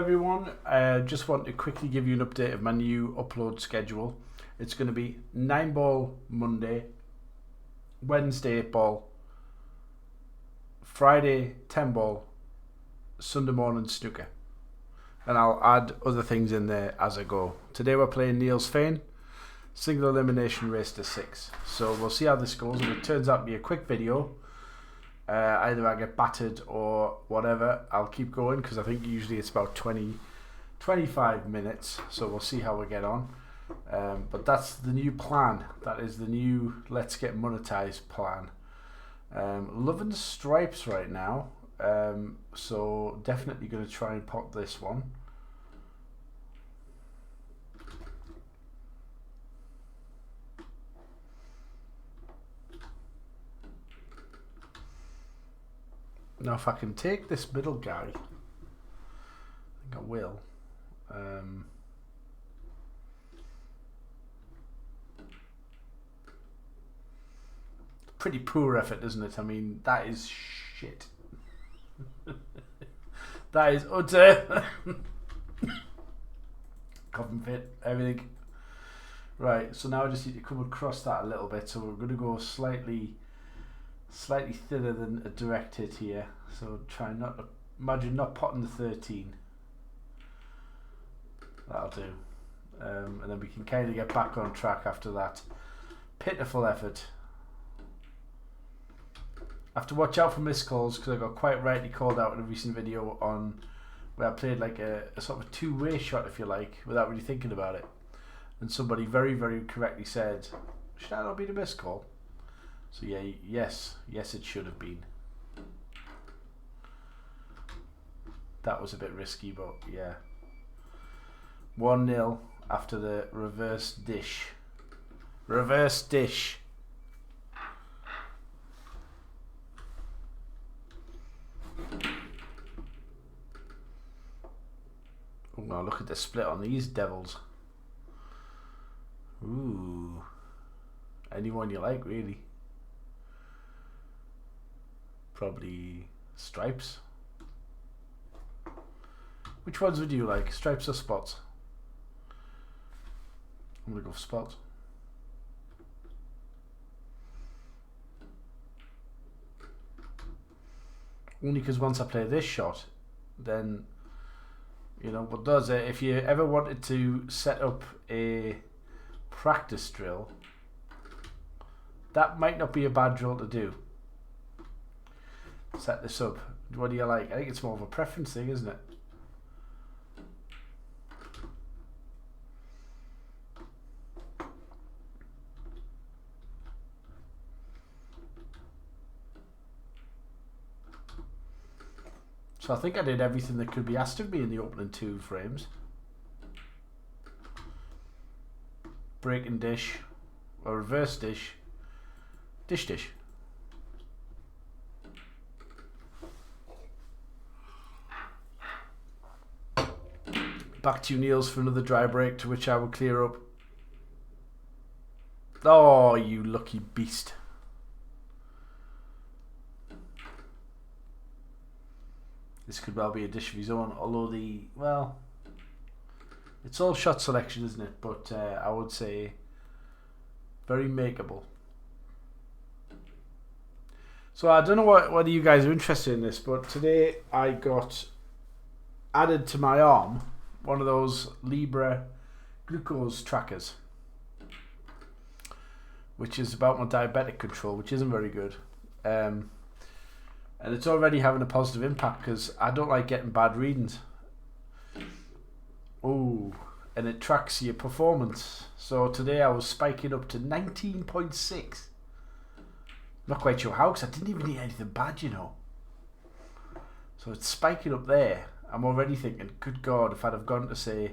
everyone, just want to quickly give you an update of my new upload schedule. It's going to be 9 ball Monday, Wednesday 8 ball, Friday 10 ball, Sunday morning snooker, and I'll add other things in there as I go. Today we're playing Neil's Fane, single elimination race to 6, so we'll see how this goes. If it turns out to be a quick video, either I get battered or whatever, I'll keep going, because I think usually it's about 25 minutes, so we'll see how we get on. But that's the new plan. That is the new Let's Get Monetized plan. Loving the stripes right now, so definitely going to try and pop this one. Now if I can take this middle guy, I think I will. Pretty poor effort, isn't it? I mean, that is shit. That is utter. Coffin fit, everything. Right, so now I just need to come across that a little bit. So we're going to go slightly thinner than a direct hit here, so try not to, imagine not potting the 13. That'll do, and then we can kind of get back on track after that pitiful effort. I have to watch out for missed calls, because I got quite rightly called out in a recent video on where I played like a sort of a two-way shot, if you like, without really thinking about it, and somebody very, very correctly said, should that not be the missed call? So yeah, yes it should have been. That was a bit risky, but yeah. 1-0 after the reverse dish. Reverse dish. Oh, now look at the split on these devils. Ooh. Anyone you like, really. Probably stripes. Which ones would you like, stripes or spots? I'm gonna go for spots. Only because once I play this shot, then you know what does it. If you ever wanted to set up a practice drill, that might not be a bad drill to do. Set this up. What do you like? I think it's more of a preference thing, isn't it? So I think I did everything that could be asked of me in the opening 2 frames. Breaking dish, or reverse dish, dish. Back to you, Niels, for another dry break, to which I will clear up. Oh, you lucky beast. This could well be a dish of his own, although well, it's all shot selection, isn't it? But I would say very makeable. So I don't know whether you guys are interested in this, but today I got added to my arm one of those Libre glucose trackers, which is about my diabetic control, which isn't very good. And it's already having a positive impact, because I don't like getting bad readings. Oh, and it tracks your performance. So today I was spiking up to 19.6. Not quite sure how, because I didn't even eat anything bad, you know. So it's spiking up there. I'm already thinking, good God, if I'd have gone to, say,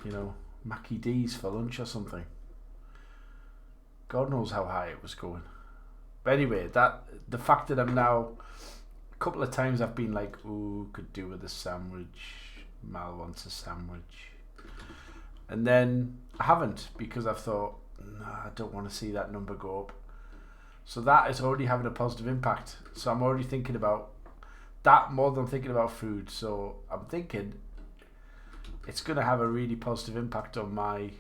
you know, Mackie D's for lunch or something. God knows how high it was going. But anyway, the fact that I'm now, a couple of times I've been like, ooh, could do with a sandwich. Mal wants a sandwich. And then I haven't, because I've thought, no, I don't want to see that number go up. So that is already having a positive impact. So I'm already thinking about that more than I'm thinking about food. So I'm thinking it's going to have a really positive impact on my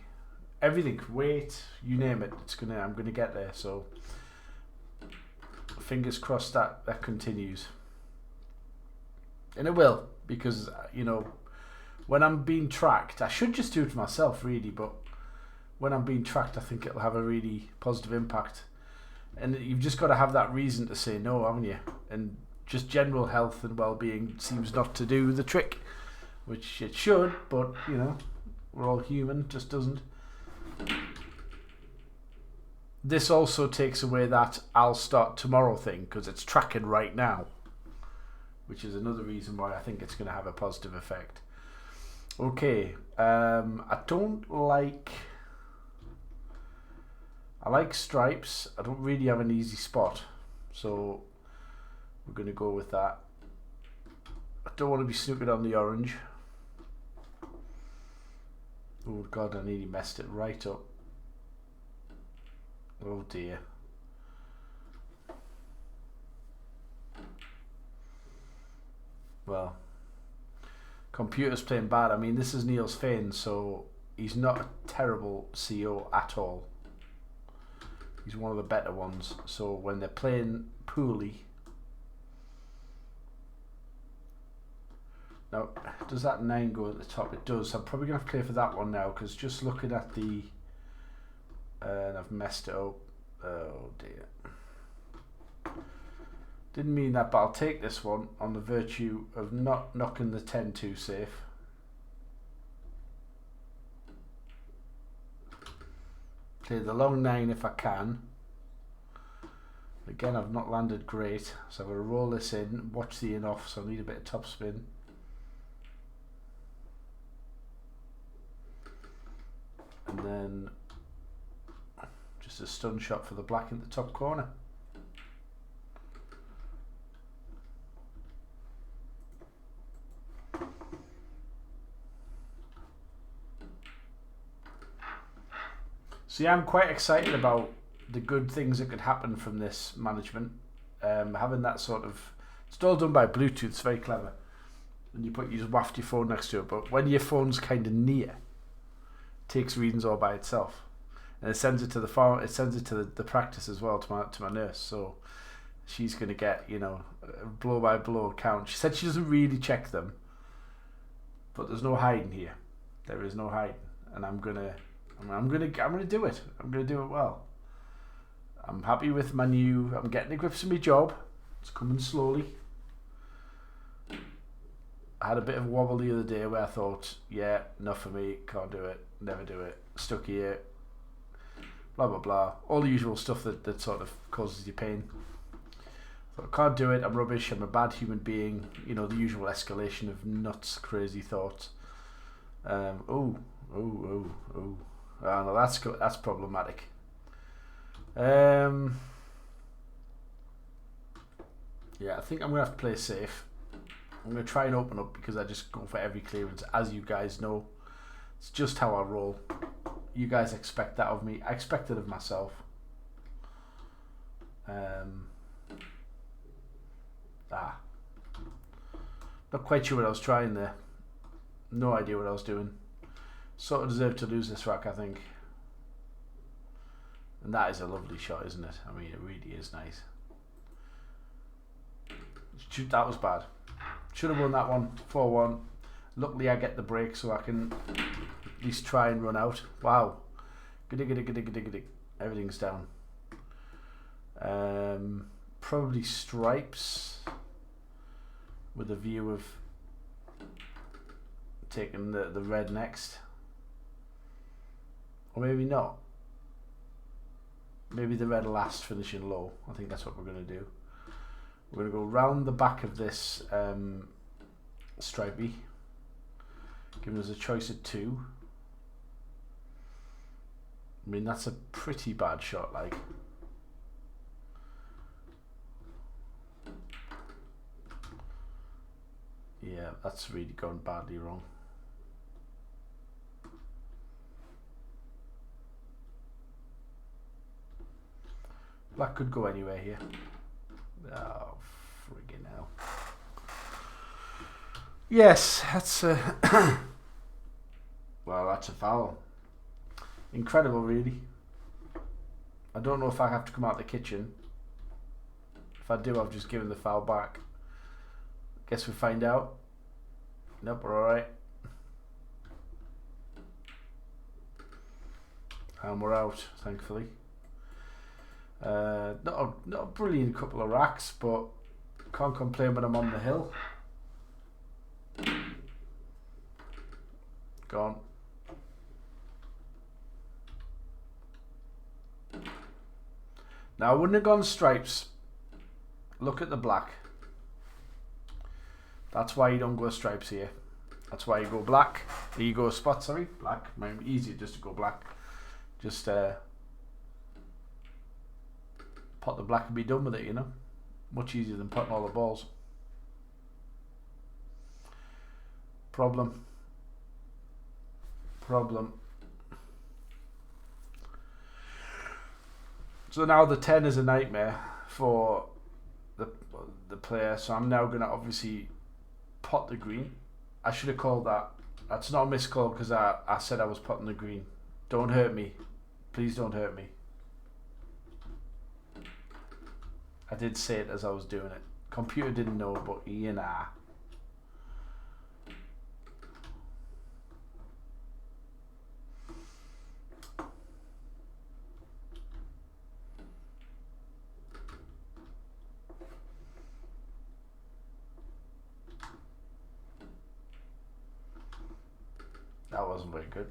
everything, weight, you name it. I'm going to get there. So fingers crossed that continues, and it will, because when I'm being tracked, I should just do it for myself really, but when I'm being tracked, I think it'll have a really positive impact. And you've just got to have that reason to say no, haven't you? And just general health and well-being seems not to do the trick, which it should, but we're all human, just doesn't. This also takes away that I'll start tomorrow thing, because it's tracking right now, which is another reason why I think it's going to have a positive effect. Okay, I like stripes. I don't really have an easy spot, so we're going to go with that. I don't want to be snookered on the orange. Oh God, I nearly messed it right up. Oh dear. Well, computer's playing bad. I mean, this is Neil's Fane, so he's not a terrible CEO at all. He's one of the better ones. So when they're playing poorly... Now, does that 9 go at the top? It does. I'm probably going to have to play for that one now, because just looking at the... and I've messed it up. Oh dear. Didn't mean that, but I'll take this one on the virtue of not knocking the 10 too safe. Play the long 9 if I can. Again, I've not landed great, so I'm going to roll this in, watch the in off, so I need a bit of top spin. And then just a stun shot for the black in the top corner. See, I'm quite excited about the good things that could happen from this management. Having that sort of... It's all done by Bluetooth, it's very clever. And you just waft your phone next to it, but when your phone's kind of near, it takes readings all by itself. And it sends it to the farm. It sends it to the practice as well, to my nurse. So she's going to get a blow by blow count. She said she doesn't really check them, but there's no hiding here. There is no hiding, and I'm gonna do it. I'm gonna do it well. I'm happy with my new. I'm getting the grips of my job. It's coming slowly. I had a bit of a wobble the other day where I thought, yeah, enough for me. Can't do it. Never do it. Stuck here. Blah blah blah, all the usual stuff that sort of causes you pain. So I can't do it, I'm rubbish, I'm a bad human being, the usual escalation of nuts, crazy thoughts. Oh no, that's problematic. Yeah, I think I'm gonna have to play safe. I'm gonna try and open up, because I just go for every clearance, as you guys know. It's just how I roll. You guys expect that of me. I expect it of myself. Not quite sure what I was trying there. No idea what I was doing. Sort of deserved to lose this rack, I think. And that is a lovely shot, isn't it? I mean, it really is nice. That was bad. Should have won that one, 4-1. Luckily I get the break, so I can at least try and run out. Wow. Everything's down. Probably stripes, with a view of taking the red next. Or maybe not. Maybe the red last, finishing low. I think that's what we're going to do. We're going to go round the back of this stripey, giving us a choice of 2. I mean, that's a pretty bad shot, like. Yeah, that's really gone badly wrong. Black could go anywhere here. Oh, friggin' hell. Yes, that's a well, that's a foul. Incredible, really. I don't know if I have to come out the kitchen. If I do, I've just given the foul back. Guess we find out. Nope, we're alright. And we're out, thankfully. Not a brilliant couple of racks, but can't complain when I'm on the hill. Gone. Now I wouldn't have gone stripes. Look at the black. That's why you don't go stripes here. That's why you go black. You go spot, sorry, black. Might be easier just to go black. Just pot the black and be done with it, you know. Much easier than potting all the balls. Problem. So now the 10 is a nightmare for the player. So I'm now going to obviously pot the green. I should have called that. That's not a missed call because I said I was potting the green. Don't hurt me. Please don't hurt me. I did say it as I was doing it. Computer didn't know, but Ian, that wasn't very good.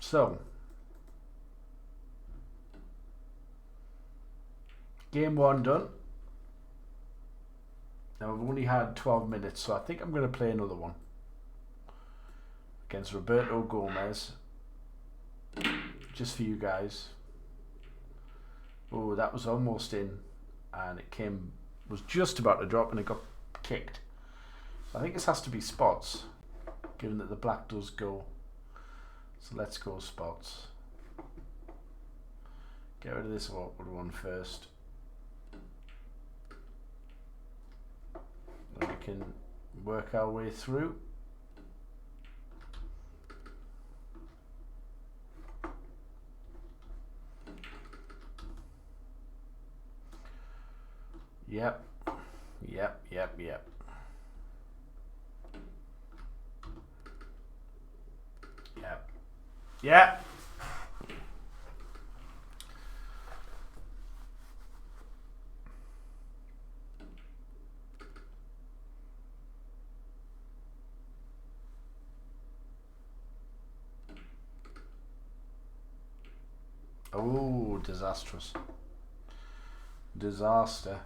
So, game 1 done. Now we've only had 12 minutes, so I think I'm going to play another one against Roberto Gomez, just for you guys. Oh, that was almost in, and it was just about to drop, and it got kicked. So I think this has to be spots, given that the black does go. So let's go spots. Get rid of this awkward one first. Then we can work our way through. Yep. Yeah. Oh, disastrous. Disaster.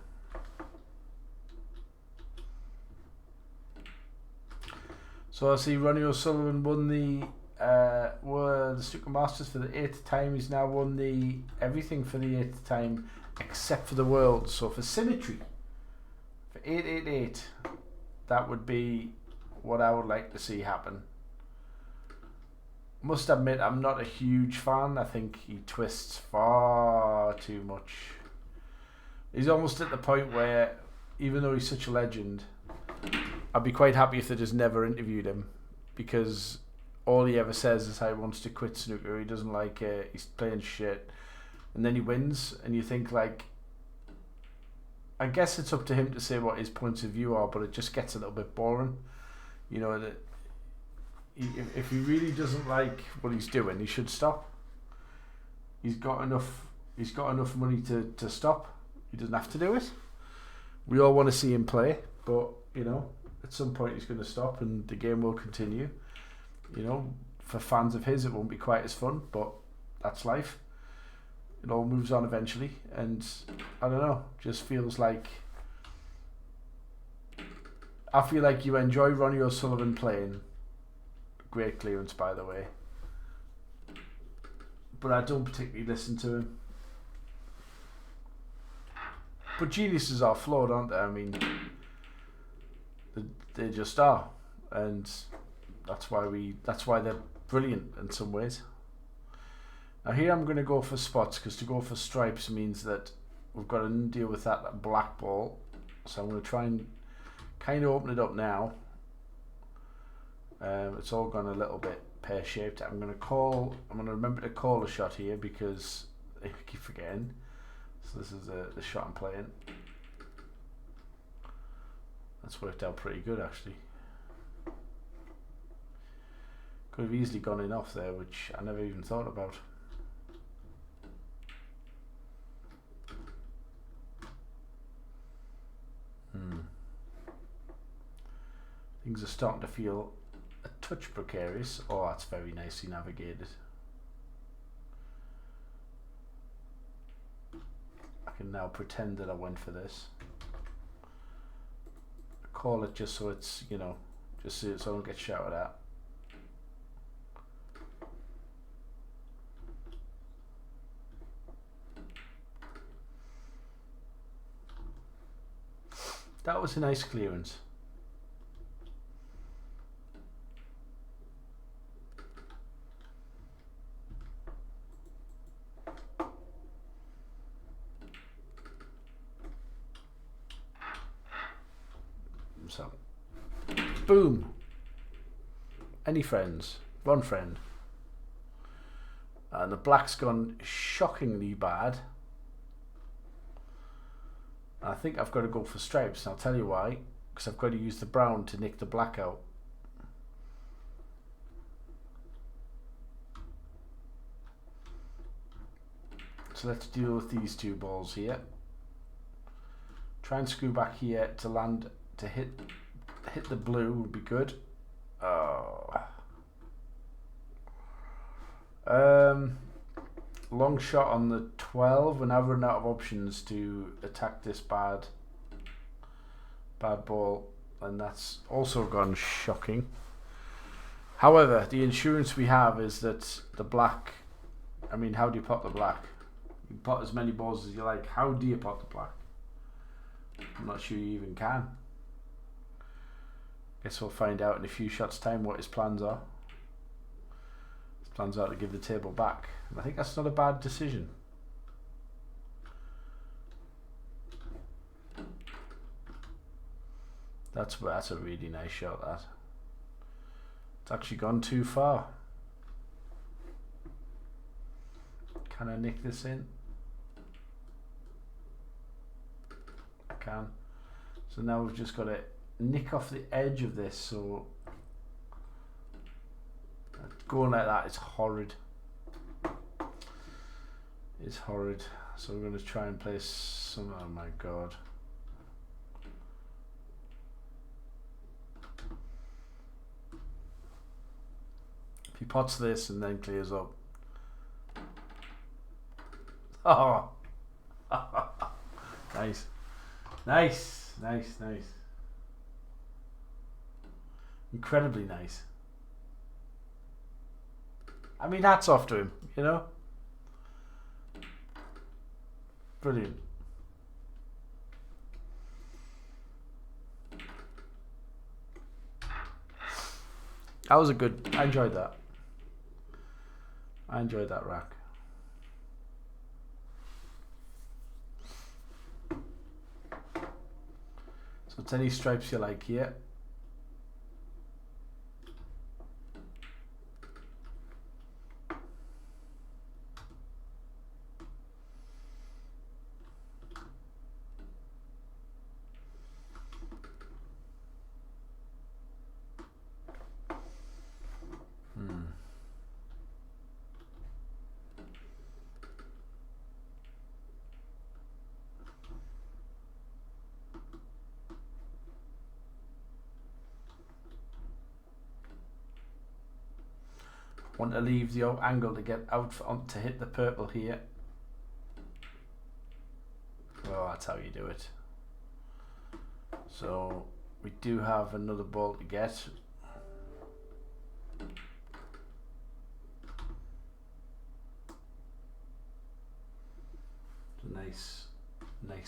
So I see Ronnie O'Sullivan won the Snooker Masters for the 8th time. He's now won the everything for the 8th time except for the World. So for symmetry, for 888, that would be what I would like to see happen. Must admit, I'm not a huge fan. I think he twists far too much. He's almost at the point where, even though he's such a legend, I'd be quite happy if they just never interviewed him, because all he ever says is how he wants to quit snooker. He doesn't like it. He's playing shit, and then he wins, and you think, like, I guess it's up to him to say what his points of view are, but it just gets a little bit boring. You know, that if he really doesn't like what he's doing, he should stop. He's got enough money to stop. He doesn't have to do it. We all want to see him play, but you know, at some point he's going to stop and the game will continue. You know, for fans of his, it won't be quite as fun, but that's life. It all moves on eventually, and I don't know, just feels like, I feel like you enjoy Ronnie O'Sullivan playing. Great clearance, by the way, but I don't particularly listen to him. But geniuses are flawed, aren't they? I mean, they just are, and that's why they're brilliant in some ways. Now here I'm going to go for spots, because to go for stripes means that we've got to deal with that black ball. So I'm going to try and kind of open it up now. It's all gone a little bit pear-shaped. I'm going to remember to call a shot here, because I keep forgetting. So this is the shot I'm playing. That's worked out pretty good, actually. Could have easily gone in off there, which I never even thought about. Things are starting to feel a touch precarious. Oh, that's very nicely navigated. I can now pretend that I went for this. Call it just so it's, you know, just so I don't get shouted at. That was a nice clearance. So, boom. Any friends? One friend. And the black's gone shockingly bad. I think I've got to go for stripes, and I'll tell you why. Because I've got to use the brown to nick the black out. So let's deal with these two balls here. Try and screw back here to land, to hit the blue would be good. Long shot on the 12. We're now running out of options to attack this bad ball, and that's also gone shocking. However, the insurance we have is that the black, I mean, how do you pot the black? You can pot as many balls as you like. How do you pot the black? I'm not sure you even can. Guess we'll find out in a few shots time what his plans are. His plans are to give the table back. And I think that's not a bad decision. That's a really nice shot, that. It's actually gone too far. Can I nick this in? I can. So now we've just got to nick off the edge of this, so going like that is horrid. It's horrid. So we're going to try and place some, oh my god. If he pots this and then clears up. Oh. Nice. Nice, nice, nice. Incredibly nice. I mean, hats off to him, you know? Brilliant. That was a good, I enjoyed that. I enjoyed that rack. So it's any stripes you like here. Want to leave the angle to get out to hit the purple here. Well, that's how you do it. So we do have another ball to get. It's a nice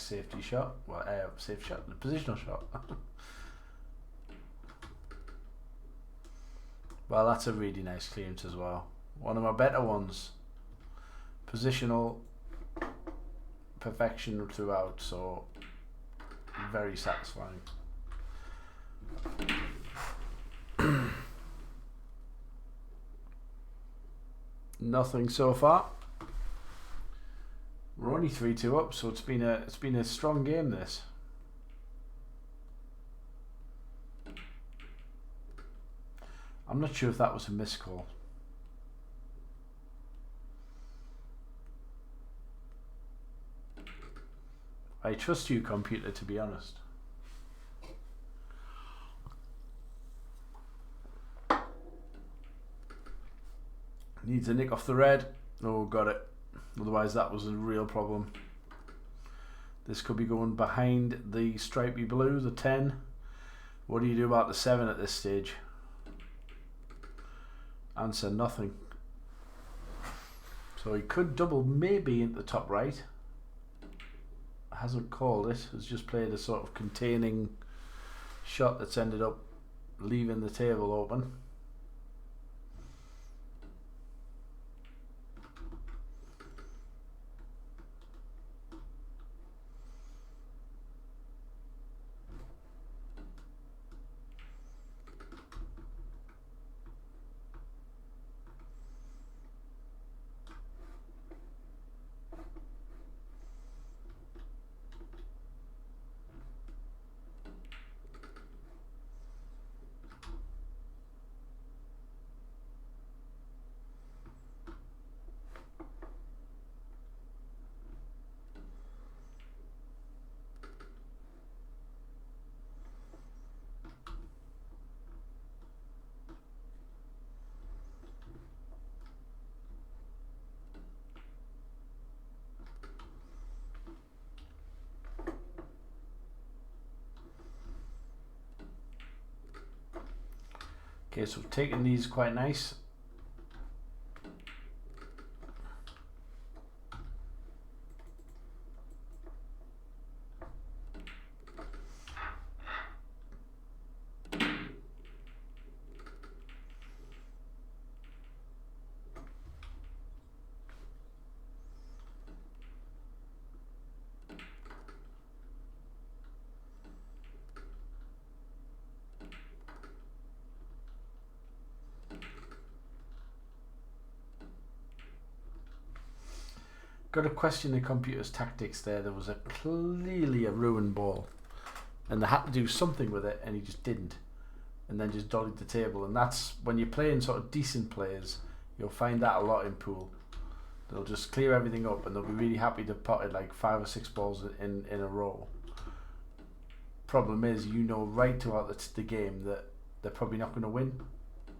safety shot. Well, safe shot, the positional shot. Well, that's a really nice clearance as well. One of my better ones. positional perfection throughout, so very satisfying. Nothing so far. We're only 3-2 up, so it's been a strong game, this. I'm not sure if that was a missed call. I trust you, computer, to be honest. Needs a nick off the red. Oh, got it. Otherwise that was a real problem. This could be going behind the stripy blue, the 10. What do you do about the 7 at this stage? Answer, nothing. So he could double maybe at the top right. Hasn't called it. Has just played a sort of containing shot that's ended up leaving the table open. Okay, so taking these quite nice. Got to question the computer's tactics there. There was clearly a ruined ball, and they had to do something with it, and he just didn't, and then just dollied the table. And that's when you're playing sort of decent players, you'll find that a lot in pool. They'll just clear everything up, and they'll be really happy to pot it like 5 or 6 balls in a row. Problem is, you know right throughout the game that they're probably not going to win,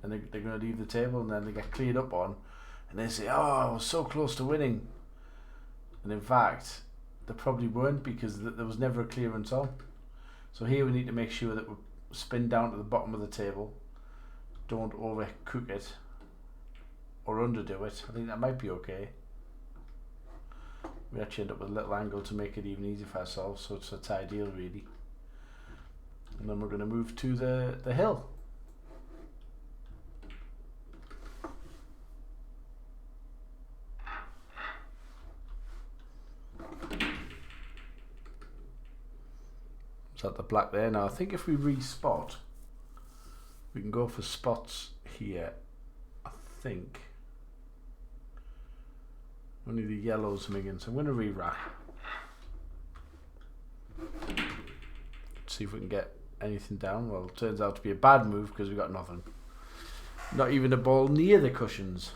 and they're going to leave the table, and then they get cleared up on, and they say, "Oh, I was so close to winning." And in fact, they probably weren't, because there was never a clearance on. So here we need to make sure that we spin down to the bottom of the table, don't overcook it or underdo it. I think that might be okay. We actually end up with a little angle to make it even easier for ourselves, so it's ideal really. And then we're going to move to the hill. At the black there. Now I think if we respot, we can go for spots here. I think only the yellows minging, so I'm going to re-rack. See if we can get anything down. Well, it turns out to be a bad move because we got nothing. Not even a ball near the cushions.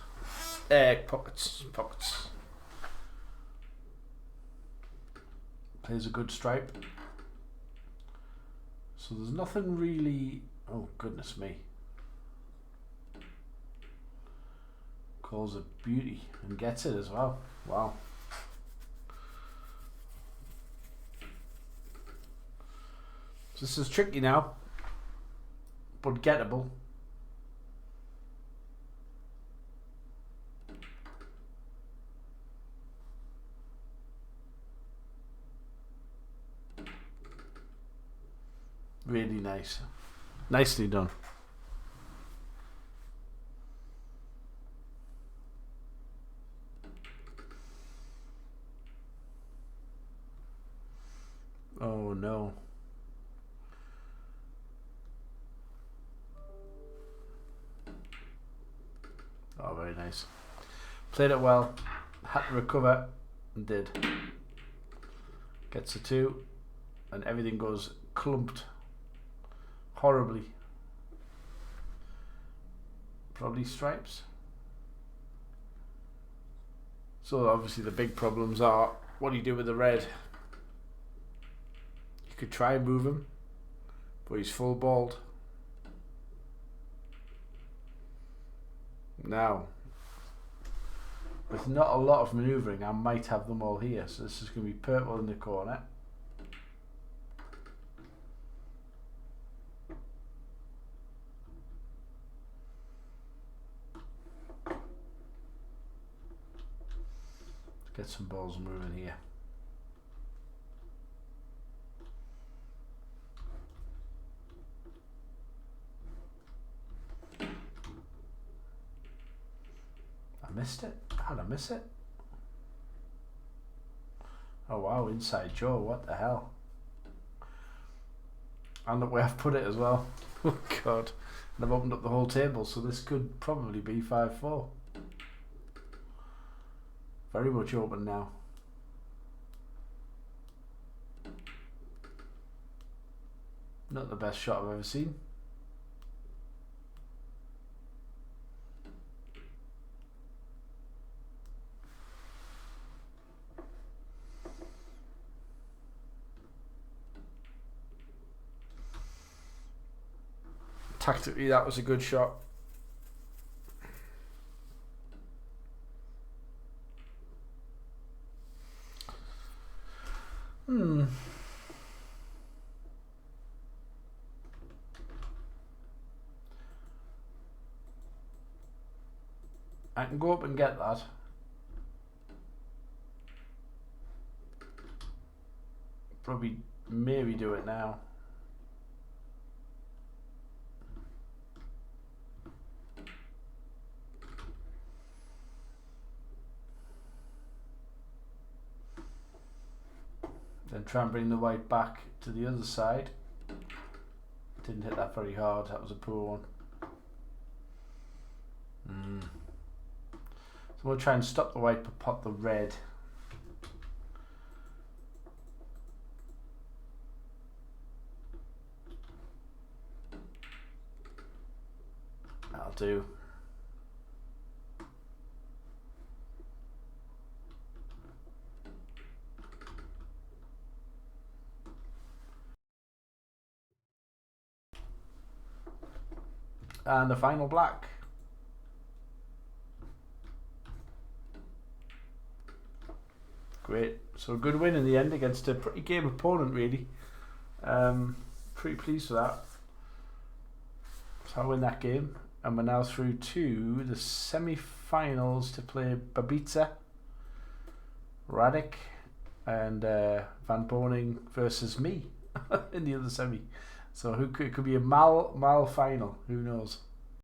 Pockets. Plays a good stripe. So there's nothing really. Oh goodness me. Calls it beauty and gets it as well. Wow. So this is tricky now, but gettable. Really nice. Nicely done. Oh no. Oh, very nice. Played it well. Had to recover and did. Gets a 2 and everything goes clumped horribly. Probably stripes. So obviously the big problems are, what do you do with the red? You could try and move him, but he's full balled. Now, with not a lot of manoeuvring, I might have them all here. So this is going to be purple in the corner. Let's get some balls moving here. I missed it. How did I miss it? Oh wow, inside jaw, what the hell? And look where I've put it as well. Oh god. And I've opened up the whole table, so this could probably be 5-4. Very much open now. Not the best shot I've ever seen. Tactically, that was a good shot. I can go up and get that. Probably, maybe do it now. Then try and bring the white back to the other side. Didn't hit that very hard, that was a poor one. So we'll try and stop the white but pop the red. That'll do. And the final black. Great. So a good win in the end against a pretty game opponent, really. Pretty pleased with that. So I win that game. And we're now through to the semi-finals to play Babica, Radek, and Van Boning versus me in the other semi. So it could be a Mal final. Who knows?